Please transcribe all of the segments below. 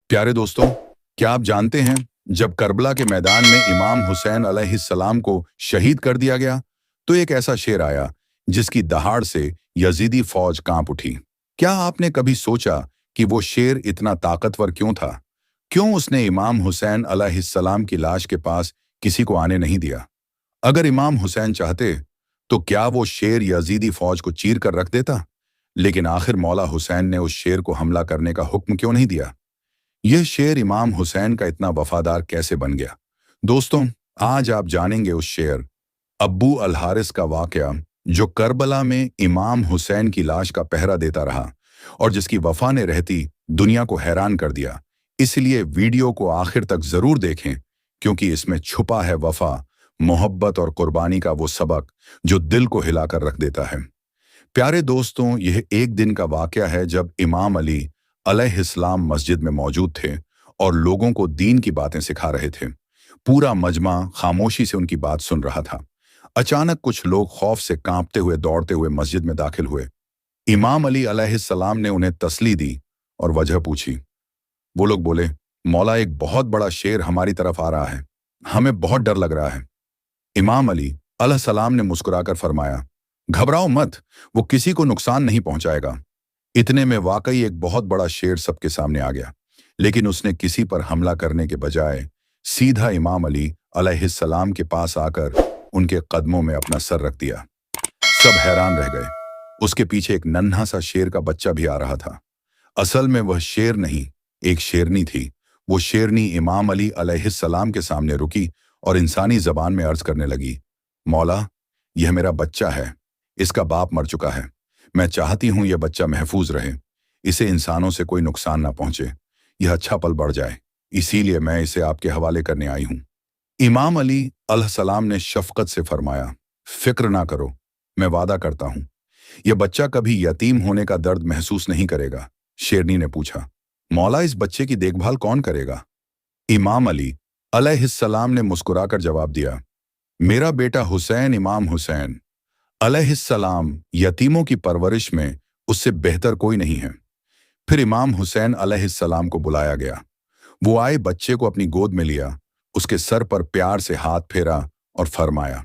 प्यारे दोस्तों, क्या आप जानते हैं जब करबला के मैदान में इमाम हुसैन अलैहिस्सलाम को शहीद कर दिया गया तो एक ऐसा शेर आया जिसकी दहाड़ से यजीदी फौज कांप उठी। क्या आपने कभी सोचा कि वो शेर इतना ताकतवर क्यों था? क्यों उसने इमाम हुसैन अलैहिस्सलाम की लाश के पास किसी को आने नहीं दिया? अगर इमाम हुसैन चाहते तो क्या वो शेर यजीदी फौज को चीर कर रख देता? लेकिन आखिर मौला हुसैन ने उस शेर को हमला करने का हुक्म क्यों नहीं दिया? यह शेर इमाम हुसैन का इतना वफादार कैसे बन गया? दोस्तों, आज आप जानेंगे उस शेर अब्बू अल हारिस का वाकया जो करबला में इमाम हुसैन की लाश का पहरा देता रहा और जिसकी वफा ने रहती दुनिया को हैरान कर दिया। इसलिए वीडियो को आखिर तक जरूर देखें क्योंकि इसमें छुपा है वफा, मोहब्बत और कुर्बानी का वो सबक जो दिल को हिलाकर रख देता है। प्यारे दोस्तों, यह एक दिन का वाकया है जब इमाम अली अलैहिस्सलाम मस्जिद में मौजूद थे और लोगों को दीन की बातें सिखा रहे थे। पूरा मजमा खामोशी से उनकी बात सुन रहा था। अचानक कुछ लोग खौफ से कांपते हुए दौड़ते हुए मस्जिद में दाखिल हुए। इमाम अली अलैहिस्सलाम ने उन्हें तसल्ली दी और वजह पूछी। वो लोग बोले, मौला, एक बहुत बड़ा शेर हमारी तरफ आ रहा है, हमें बहुत डर लग रहा है। इमाम अली अलैहिस्सलाम ने मुस्कुराकर फरमाया, घबराओ मत, वो किसी को नुकसान नहीं पहुंचाएगा। इतने में वाकई एक बहुत बड़ा शेर सबके सामने आ गया, लेकिन उसने किसी पर हमला करने के बजाय सीधा इमाम अली अलैहिस्सलाम के पास आकर उनके कदमों में अपना सर रख दिया। सब हैरान रह गए। उसके पीछे एक नन्हा सा शेर का बच्चा भी आ रहा था। असल में वह शेर नहीं, एक शेरनी थी। वो शेरनी इमाम अली अलैहिस्सलाम के सामने रुकी और इंसानी जबान में अर्ज करने लगी, मौला, यह मेरा बच्चा है, इसका बाप मर चुका है। मैं चाहती हूं यह बच्चा महफूज रहे, इसे इंसानों से कोई नुकसान ना पहुंचे, यह अच्छा पल बढ़ जाए, इसीलिए मैं इसे आपके हवाले करने आई हूं। इमाम अली अलैहिस्सलाम ने शफकत से फरमाया, फिक्र ना करो, मैं वादा करता हूं यह बच्चा कभी यतीम होने का दर्द महसूस नहीं करेगा। शेरनी ने पूछा, मौला, इस बच्चे की देखभाल कौन करेगा? इमाम अली अलैहिस्सलाम ने मुस्कुराकर जवाब दिया, मेरा बेटा हुसैन, इमाम हुसैन अलैहिस्सलाम, यतीमों की परवरिश में उससे बेहतर कोई नहीं है। फिर इमाम हुसैन अलैहिस्सलाम को बुलाया गया। वो आए, बच्चे को अपनी गोद में लिया, उसके सर पर प्यार से हाथ फेरा और फरमाया,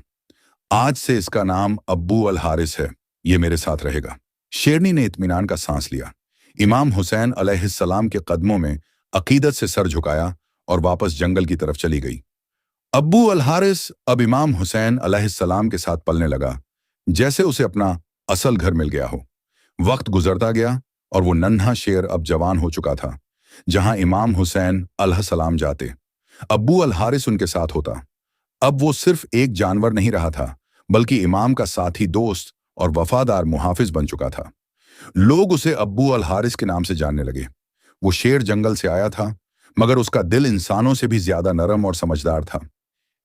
आज से इसका नाम अब्बू अल हारिस है, ये मेरे साथ रहेगा। शेरनी ने इत्मीनान का सांस लिया। इमाम हुसैन अलैहिस्सलाम के कदमों में अकीदत से सर झुकाया और वापस जंगल की तरफ चली गई। अब्बू अल हारिस अब इमाम हुसैन अलैहिस्सलाम के साथ पलने लगा, जैसे उसे अपना असल घर मिल गया हो। वक्त गुजरता गया और वो नन्हा शेर अब जवान हो चुका था। जहां इमाम हुसैन अलैहिस्सलाम जाते, अब्बू अल हारिस उनके साथ होता। अब वो सिर्फ एक जानवर नहीं रहा था, बल्कि इमाम का साथी, दोस्त और वफादार मुहाफिज बन चुका था। लोग उसे अब्बू अल हारिस के नाम से जानने लगे। वो शेर जंगल से आया था, मगर उसका दिल इंसानों से भी ज्यादा नरम और समझदार था।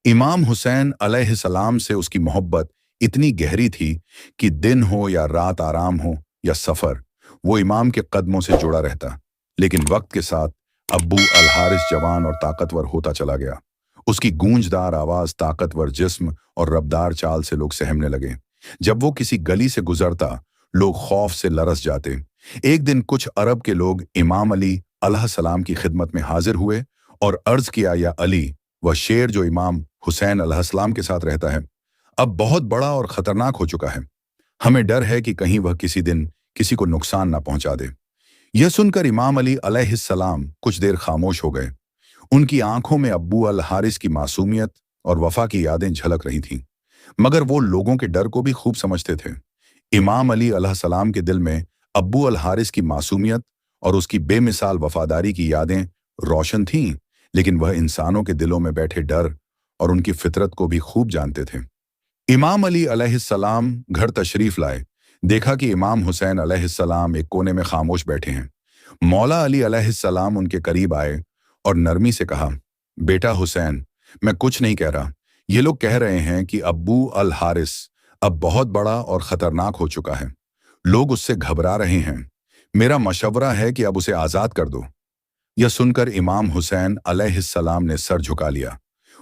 इमाम हुसैन अलैहिस्सलाम से उसकी मोहब्बत इतनी गहरी थी कि दिन हो या रात, आराम हो या सफर, वो इमाम के कदमों से जुड़ा रहता। लेकिन वक्त के साथ अब्बू अल हारिस जवान और ताकतवर होता चला गया। उसकी गूंजदार आवाज, ताकतवर जिस्म और रफ्तार चाल से लोग सहमने लगे। जब वो किसी गली से गुजरता, लोग खौफ से लरस जाते। एक दिन कुछ अरब के लोग इमाम अली अलैहिस्सलाम की खिदमत में हाजिर हुए और अर्ज किया, या अली, वह शेर जो इमाम हुसैन अलैहिस्सलाम के साथ रहता है अब बहुत बड़ा और खतरनाक हो चुका है। हमें डर है कि कहीं वह किसी दिन किसी को नुकसान ना पहुंचा दे। यह सुनकर इमाम अली अलैहिस्सलाम कुछ देर खामोश हो गए। उनकी आंखों में अब्बू अल हारिस की मासूमियत और वफा की यादें झलक रही थीं, मगर वो लोगों के डर को भी खूब समझते थे। इमाम अली अलैहिस्सलाम के दिल में अब्बू अल हारिस की मासूमियत और उसकी बेमिसाल वफादारी की यादें रोशन थीं, लेकिन वह इंसानों के दिलों में बैठे डर और उनकी फितरत को भी खूब जानते थे। इमाम अली अलैहिस्सलाम घर तशरीफ लाए। देखा कि इमाम हुसैन अलैहिस्सलाम एक कोने में खामोश बैठे हैं। मौला अली अलैहिस्सलाम उनके करीब आए और नरमी से कहा, बेटा हुसैन, मैं कुछ नहीं कह रहा। ये लोग कह रहे हैं कि अब्बू अल हारिस अब बहुत बड़ा और खतरनाक हो चुका है। लोग उससे घबरा रहे हैं। मेरा मशवरा है कि अब उसे आजाद कर दो। यह सुनकर इमाम हुसैन अलैहिस्सलाम ने सर झुका लिया।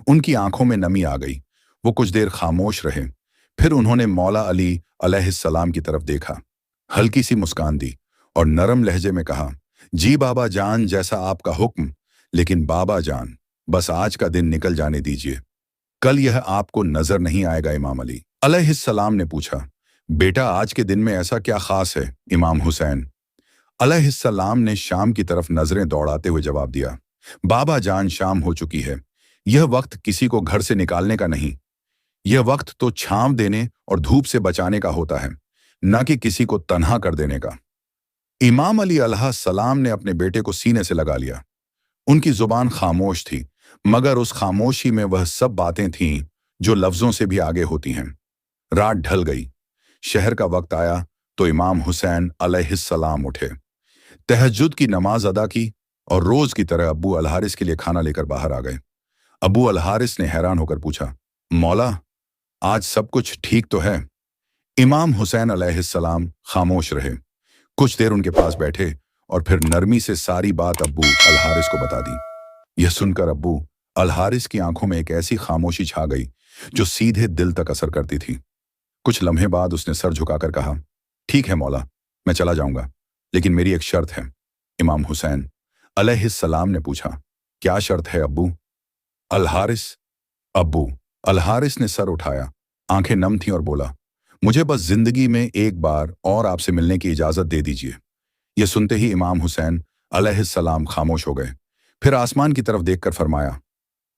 उनकी आंखों में नमी आ गई। वो कुछ देर खामोश रहे। फिर उन्होंने मौला अली अलैहिस्सलाम की तरफ देखा, हल्की सी मुस्कान दी और नरम लहजे में कहा, जी बाबा जान, जैसा आपका हुक्म, लेकिन बाबा जान, बस आज का दिन निकल जाने दीजिए, कल यह आपको नजर नहीं आएगा। इमाम अली अलैहिस्सलाम ने पूछा, बेटा आज के दिन में ऐसा क्या खास है? इमाम हुसैन अलैहिस्सलाम ने शाम की तरफ नजरें दौड़ाते हुए जवाब दिया, बाबा जान, शाम हो चुकी है। यह वक्त किसी को घर से निकालने का नहीं, यह वक्त तो छांव देने और धूप से बचाने का होता है, न कि किसी को तन्हा कर देने का। इमाम अली अलैहिस्सलाम ने अपने बेटे को सीने से लगा लिया। उनकी जुबान खामोश थी, मगर उस खामोशी में वह सब बातें थीं जो लफ्जों से भी आगे होती हैं। रात ढल गई, शहर का वक्त आया तो इमाम हुसैन अलैहिस्सलाम उठे, तहज्जुद की नमाज अदा की और रोज की तरह अब्बू अलहारिस के लिए खाना लेकर बाहर आ गए। अबू अलहारिस ने हैरान होकर पूछा, मौला, आज सब कुछ ठीक तो है? इमाम हुसैन अलैहिस्सलाम खामोश रहे, कुछ देर उनके पास बैठे और फिर नरमी से सारी बात अब्बू अलहारिस को बता दी। यह सुनकर अब्बू अलहारिस की आंखों में एक ऐसी खामोशी छा गई जो सीधे दिल तक असर करती थी। कुछ लम्हे बाद उसने सर झुकाकर कहा, ठीक है मौला, मैं चला जाऊंगा, लेकिन मेरी एक शर्त है। इमाम हुसैन अलैहिस्सलाम ने पूछा, क्या शर्त है अब्बू? अलहारिस अब्बू अलहारिस ने सर उठाया, आंखें नम थीं और बोला, मुझे बस जिंदगी में एक बार और आपसे मिलने की इजाजत दे दीजिए। यह सुनते ही इमाम हुसैन अलैहिस्सलाम खामोश हो गए, फिर आसमान की तरफ देखकर फरमाया,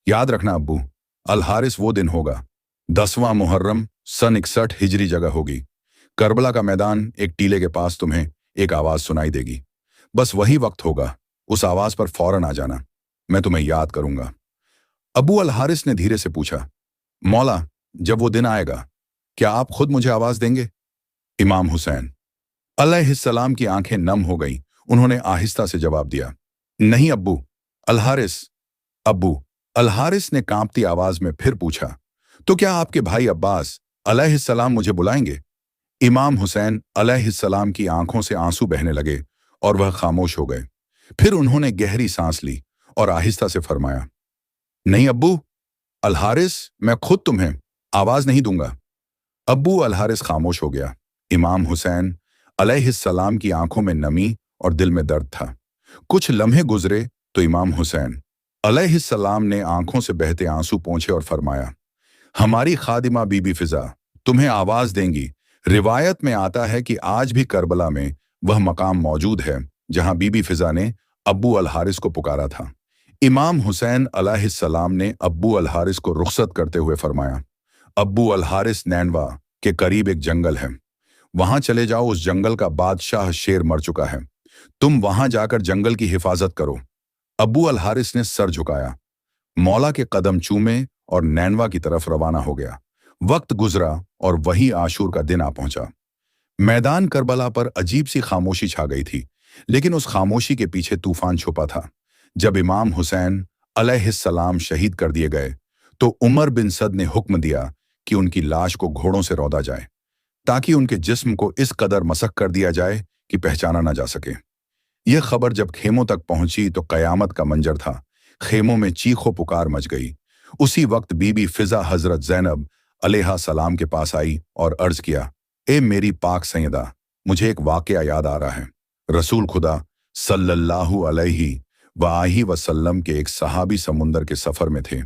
याद रखना अब्बू, अलहारिस वो दिन होगा, 10वां मुहर्रम सन 61 हिजरी जगह होगी। करबला का मैदान एक टीले के पास तुम्हें एक आवाज सुनाई देगी। बस वही वक्त होगा, उस आवाज पर फौरन आ जाना, मैं तुम्हें याद करूंगा। अबू अलहारिस ने धीरे से पूछा, मौला, जब वो दिन आएगा क्या आप खुद मुझे आवाज देंगे? इमाम हुसैन अलैहिस्सलाम की आंखें नम हो गईं। उन्होंने आहिस्ता से जवाब दिया, नहीं अब्बू अलहारिस। अब्बू अलहारिस ने कांपती आवाज में फिर पूछा, तो क्या आपके भाई अब्बास अलैहिस्सलाम मुझे बुलाएंगे? इमाम हुसैन अलैहिस्सलाम की आंखों से आंसू बहने लगे और वह खामोश हो गए। फिर उन्होंने गहरी सांस ली और आहिस्ता से फरमाया, नहीं अब्बू अलहारिस, मैं खुद तुम्हें आवाज नहीं दूंगा। अब्बू अलहारिस खामोश हो गया। इमाम हुसैन अलैहिस्सलाम की आंखों में नमी और दिल में दर्द था। कुछ लम्हे गुजरे तो इमाम हुसैन अलैहिस्सलाम ने आंखों से बहते आंसू पोंछे और फरमाया, हमारी खादिमा बीबी फिजा तुम्हें आवाज देंगी। रिवायत में आता है कि आज भी करबला में वह मकाम मौजूद है जहां बीबी फिजा ने अब्बू अलहारिस को पुकारा था। इमाम हुसैन अलैहिस्सलाम ने अब्बू अलहारिस को रुखसत करते हुए फरमाया, अब्बू अलहारिस, नैनवा के करीब एक जंगल है, वहां चले जाओ, उस जंगल का बादशाह शेर मर चुका है, तुम वहां जाकर जंगल की हिफाजत करो। अब्बू अलहारिस ने सर झुकाया, मौला के कदम चूमे और नैनवा की तरफ रवाना हो गया। वक्त गुजरा और वही आशूर का दिन आ पहुंचा। मैदान करबला पर अजीब सी खामोशी छा गई थी, लेकिन उस खामोशी के पीछे तूफान छुपा था। जब इमाम हुसैन अलैहिस्सलाम शहीद कर दिए गए तो उमर बिन सद ने हुक्म दिया कि उनकी लाश को घोड़ों से रौंदा जाए, ताकि उनके जिस्म को इस कदर मसक कर दिया जाए कि पहचाना न जा सके। यह खबर जब खेमों तक पहुंची तो कयामत का मंजर था। खेमों में चीखो पुकार मच गई। उसी वक्त बीबी फिजा हजरत ज़ैनब अलैहा सलाम के पास आई और अर्ज किया, ए मेरी पाक सैयदा, मुझे एक वाकया याद आ रहा है। रसूल खुदा सल्लल्लाहु अलैहि वाही वसल्लम के एक सहाबी समुंदर के सफर में थे।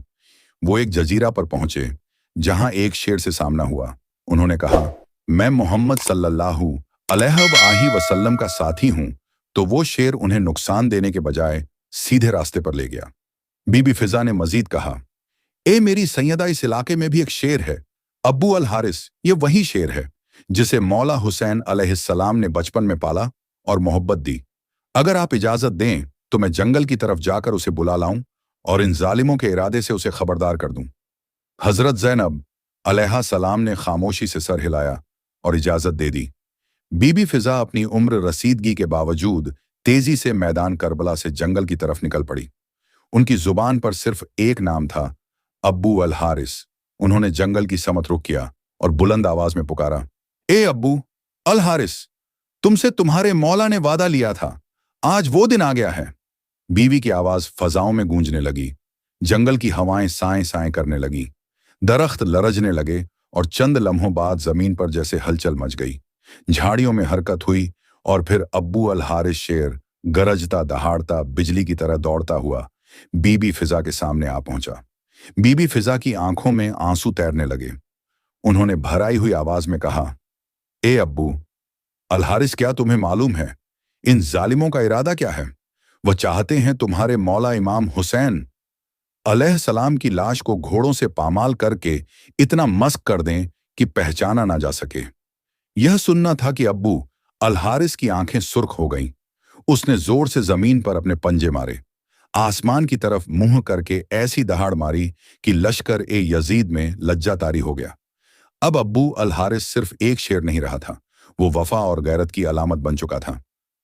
वो एक जजीरा पर पहुंचे जहां एक शेर से सामना हुआ। उन्होंने कहा, मैं मोहम्मद सल्लल्लाहु अलैहि वसल्लम का साथी हूं। तो वो शेर उन्हें नुकसान देने के बजाय सीधे रास्ते पर ले गया। बीबी फिजा ने मजीद कहा, ए मेरी सैयदा, इस इलाके में भी एक शेर है, अब्बू अल हारिस। ये वही शेर है जिसे मौला हुसैन अलैहिस्सलाम ने बचपन में पाला और मोहब्बत दी। अगर आप इजाजत दें तो मैं जंगल की तरफ जाकर उसे बुला लाऊं और इन जालिमों के इरादे से उसे खबरदार कर दूं। हजरत ज़ैनब अलैहा सलाम ने खामोशी से सर हिलाया और इजाजत दे दी। बीबी फिजा अपनी उम्र रसीदगी के बावजूद तेजी से मैदान करबला से जंगल की तरफ निकल पड़ी। उनकी जुबान पर सिर्फ एक नाम था, अब्बू अल हारिस। उन्होंने जंगल की समत रुख किया और बुलंद आवाज में पुकारा, ए अब्बू अल हारिस, तुमसे तुम्हारे मौला ने वादा लिया था, आज वो दिन आ गया है। बीवी की आवाज फजाओं में गूंजने लगी। जंगल की हवाएं साएं साएं करने लगी, दरख्त लरजने लगे और चंद लम्हों बाद जमीन पर जैसे हलचल मच गई। झाड़ियों में हरकत हुई और फिर अब्बू अल हारिस शेर गरजता दहाड़ता बिजली की तरह दौड़ता हुआ बीबी फिजा के सामने आ पहुंचा। बीबी फिजा की आंखों में आंसू तैरने लगे। उन्होंने भराई हुई आवाज में कहा, ए अब्बू, अलहारिस, क्या तुम्हें मालूम है इन जालिमों का इरादा क्या है? वह चाहते हैं तुम्हारे मौला इमाम हुसैन अलैहिस्सलाम की लाश को घोड़ों से पामाल करके इतना मस्क कर दें कि पहचाना ना जा सके। यह सुनना था कि अब्बू अलहारिस की आंखें सुर्ख हो गईं। उसने जोर से जमीन पर अपने पंजे मारे, आसमान की तरफ मुंह करके ऐसी दहाड़ मारी कि लश्कर ए यजीद में लज्जातारी हो गया। अब अब्बू अलहारिस सिर्फ एक शेर नहीं रहा था, वो वफा और गैरत की अलामत बन चुका था।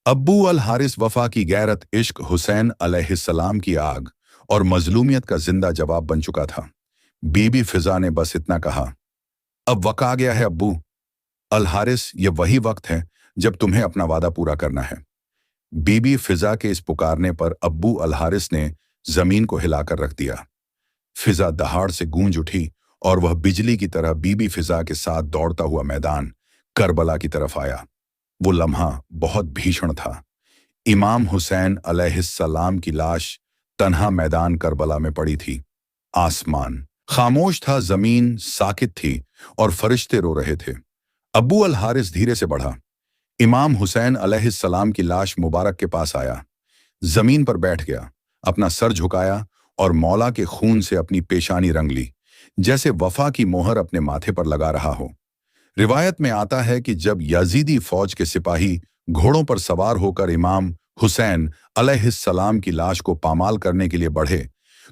अब्बू अलहारिस वफा की गैरत, इश्क, हुसैन अलैहिस्सलाम की आग और मजलूमियत का जिंदा जवाब बन चुका था। बीबी फिजा ने बस इतना कहा, अब वक्त आ गया है अब्बू अलहारिस, ये वही वक्त है जब तुम्हें अपना वादा पूरा करना है। बीबी फिजा के इस पुकारने पर अब्बू अलहारिस ने जमीन को हिलाकर रख दिया। फिजा दहाड़ से गूंज उठी और वह बिजली की तरह बीबी फिजा के साथ दौड़ता हुआ मैदान करबला की तरफ आया। वो लम्हा बहुत भीषण था। इमाम हुसैन अलैहिस्सलाम की लाश तन्हा मैदान करबला में पड़ी थी। आसमान खामोश था, जमीन साकित थी और फरिश्ते रो रहे थे। अब्बू अलहारिस धीरे से बढ़ा, इमाम हुसैन अलैहिस्सलाम की लाश मुबारक के पास आया, जमीन पर बैठ गया, अपना सर झुकाया और मौला के खून से अपनी पेशानी रंग ली, जैसे वफा की मोहर अपने माथे पर लगा रहा हो। रिवायत में आता है कि जब यजीदी फौज के सिपाही घोड़ों पर सवार होकर इमाम हुसैन अलैहिस्सलाम की लाश को पामाल करने के लिए बढ़े,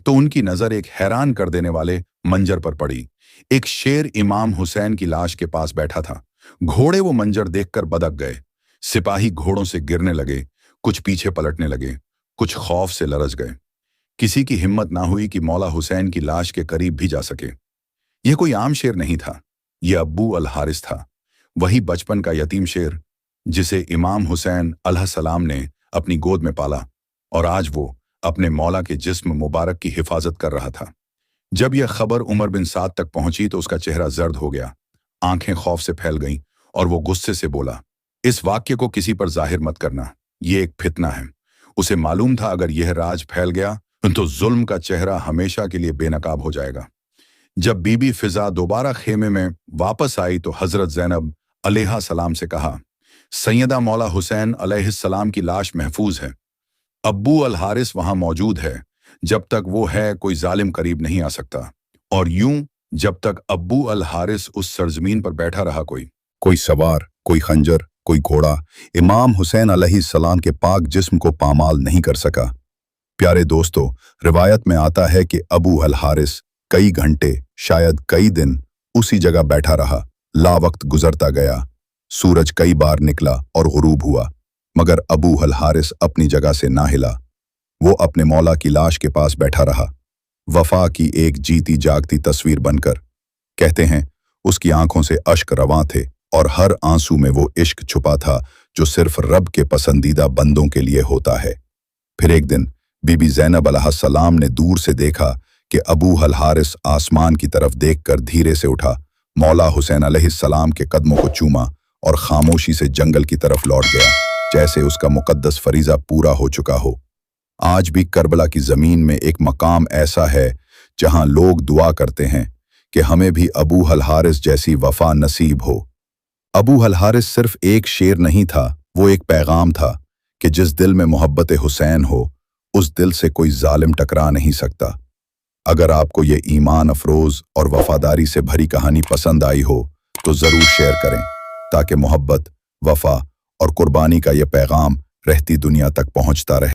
तो उनकी नजर एक हैरान कर देने वाले मंजर पर पड़ी। एक शेर इमाम हुसैन की लाश के पास बैठा था। घोड़े वो मंजर देखकर बदक गए। सिपाही घोड़ों से गिरने लगे, कुछ पीछे पलटने लगे, कुछ खौफ से लरज गए। किसी की हिम्मत ना हुई कि मौला हुसैन की लाश के करीब भी जा सके। यह कोई आम शेर नहीं था, यह अब्बू अलहारिस था, वही बचपन का यतीम शेर जिसे इमाम हुसैन अलैहिस्सलाम ने अपनी गोद में पाला और आज वो अपने मौला के जिस्म मुबारक की हिफाजत कर रहा था। जब यह खबर उमर बिन साद तक पहुंची तो उसका चेहरा जर्द हो गया, आंखें खौफ से फैल गईं और वो गुस्से से बोला, इस वाक्य को किसी पर जाहिर मत करना, ये एक फितना है। उसे मालूम था अगर यह राज फैल गया तो जुल्म का चेहरा हमेशा के लिए बेनकाब हो जाएगा। जब बीबी फिजा दोबारा खेमे में वापस आई तो हजरत ज़ैनब अलैहा सलाम से कहा, सैयदा मौला हुसैन अलैहिस्सलाम की लाश महफूज है, अब्बू अलहारिस वहां मौजूद है, जब तक वो है कोई जालिम करीब नहीं आ सकता। और यूं जब तक अब्बू अलहारिस उस सरजमीन पर बैठा रहा, कोई सवार, कोई खंजर, कोई घोड़ा इमाम हुसैन अलैहिस्सलाम के पाक जिस्म को पामाल नहीं कर सका। प्यारे दोस्तों, रिवायत में आता है कि अबू अलहारिस कई घंटे, शायद कई दिन उसी जगह बैठा रहा। लावक्त गुजरता गया, सूरज कई बार निकला और गुरूब हुआ, मगर अबू अलहारिस अपनी जगह से ना हिला। वो अपने मौला की लाश के पास बैठा रहा, वफा की एक जीती जागती तस्वीर बनकर। कहते हैं उसकी आंखों से अश्क रवां थे और हर आंसू में वो इश्क छुपा था जो सिर्फ रब के पसंदीदा बंदों के लिए होता है। फिर एक दिन बीबी ज़ैनब अलैहिस्सलाम ने दूर से देखा कि अबू अलहारिस आसमान की तरफ देखकर धीरे से उठा, मौला हुसैन अलैहिस्सलाम के कदमों को चूमा और खामोशी से जंगल की तरफ लौट गया, जैसे उसका मुकद्दस फरीजा पूरा हो चुका हो। आज भी करबला की जमीन में एक मकाम ऐसा है जहां लोग दुआ करते हैं कि हमें भी अबू अलहारिस जैसी वफा नसीब हो। अबू अलहारिस सिर्फ एक शेर नहीं था, वो एक पैगाम था कि जिस दिल में मोहब्बत हुसैन हो, उस दिल से कोई जालिम टकरा नहीं सकता। अगर आपको ये ईमान अफरोज और वफादारी से भरी कहानी पसंद आई हो तो ज़रूर शेयर करें, ताकि मोहब्बत, वफा और कुर्बानी का ये पैगाम रहती दुनिया तक पहुंचता रहे।